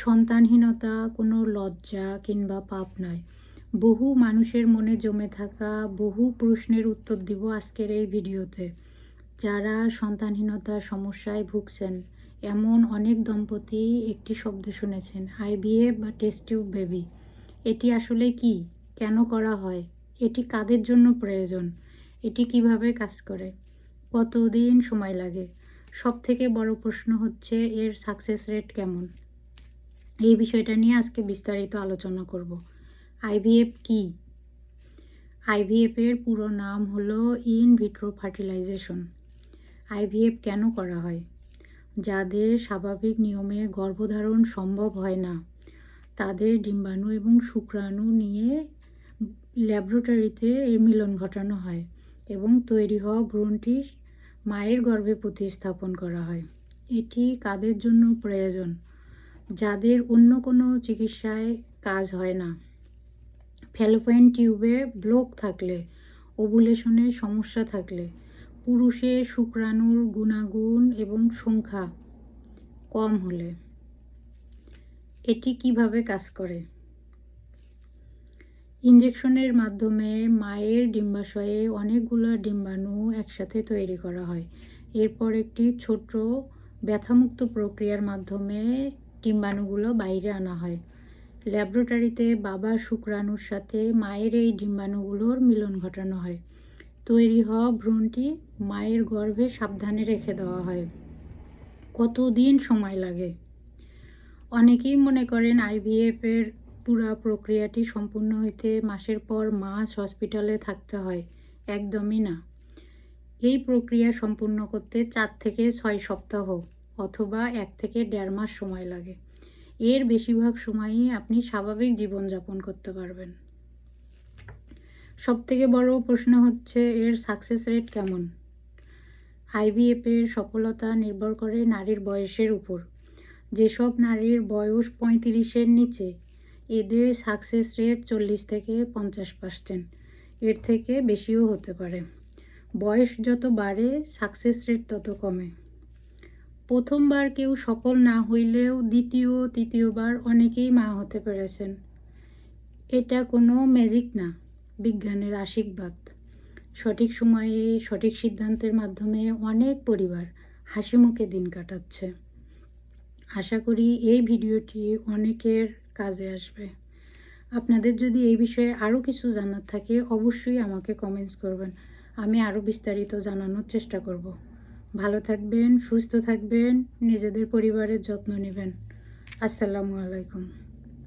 সন্তানহীনতা কোনো লজ্জা কিংবা পাপ নয়, বহু মানুষের মনে জমে থাকা বহু প্রশ্নের উত্তর দিব আজকের এই ভিডিওতে। যারা সন্তানহীনতার সমস্যায় ভুগছেন, এমন অনেক দম্পতি একটি শব্দ শুনেছেন, আইভিএফ বা টেস্ট টিউব বেবি। এটি আসলে কি, কেন করা হয়, এটি কাদের জন্য প্রয়োজন, এটি কিভাবে কাজ করে, কতদিন সময় লাগে, সব থেকে বড় প্রশ্ন হচ্ছে এর সাকসেস রেট কেমন। এই বিষয়টা নিয়ে আজকে বিস্তারিত আলোচনা করব। আইভিএফ কি? আইভিএফের পুরো নাম হলো ইন ভিট্রো ফার্টিলাইজেশন। আইভিএফ কেন করা হয়? যাদের স্বাভাবিক নিয়মে গর্ভধারণ সম্ভব হয় না, তাদের ডিম্বাণু এবং শুক্রাণু নিয়ে ল্যাবরেটরিতে এর মিলন ঘটানো হয় এবং তৈরি হওয়া ভ্রূণটি মায়ের গর্ভে প্রতিস্থাপন করা হয়। এটি কাদের জন্য প্রয়োজন? যাদের অন্য কোনো চিকিৎসায় কাজ হয় না, ফ্যালোপিয়ান টিউবে ব্লক থাকলে, ওভুলেশনের সমস্যা থাকলে, পুরুষের শুক্রাণুর গুণাগুণ এবং সংখ্যা কম হলে। এটি কিভাবে কাজ করে? ইনজেকশনের মাধ্যমে মায়ের ডিম্বাশয়ে অনেকগুলো ডিম্বাণু একসাথে তৈরি করা হয়। এরপর একটি ছোট ব্যথামুক্ত প্রক্রিয়ার মাধ্যমে ডিম্বাণুগুলো বাইরে আনা হয়। ল্যাবরেটরিতে বাবার শুক্রাণুর সাথে মায়ের এই ডিম্বাণুগুলোর মিলন ঘটানো হয়। তৈরি হওয়া ভ্রূণটি মায়ের গর্ভে সাবধানে রেখে দেওয়া হয়। কতদিন সময় লাগে? অনেকেই মনে করেন আইভিএফের পুরা প্রক্রিয়াটি সম্পূর্ণ হইতে মাসের পর মাস হসপিটালে থাকতে হয়। একদমই না। এই প্রক্রিয়া সম্পূর্ণ করতে 4 থেকে 6 সপ্তাহ অথবা 1 থেকে 1.5 মাস সময় লাগে। এর বেশিরভাগ সময়ই আপনি স্বাভাবিক জীবনযাপন করতে পারবেন। সবথেকে বড় প্রশ্ন হচ্ছে এর সাকসেস রেট কেমন? আইভিএফের সফলতা নির্ভর করে নারীর বয়সের উপর। যেসব নারীর বয়স 35-এর নিচে, এদের সাকসেস রেট 40 থেকে 50%, এর থেকে বেশিও হতে পারে। বয়স যত বাড়ে সাকসেস রেট তত কমে। প্রথমবার কেউ সফল না হইলেও দ্বিতীয় তৃতীয়বার অনেকেই মা হতে পেরেছেন। এটা কোনো ম্যাজিক না, বিজ্ঞানের আশীর্বাদ। সঠিক সময়ে সঠিক সিদ্ধান্তের মাধ্যমে অনেক পরিবার হাসি মুখে দিন কাটাচ্ছে। আশা করি এই ভিডিওটি অনেকের কাজে আসবে। আপনাদের যদি এই বিষয়ে আরও কিছু জানার থাকে অবশ্যই আমাকে কমেন্টস করবেন, আমি আরও বিস্তারিত জানানোর চেষ্টা করব। ভালো থাকবেন, সুস্থ থাকবেন, নিজেদের পরিবারের যত্ন নেবেন। আসসালামু আলাইকুম।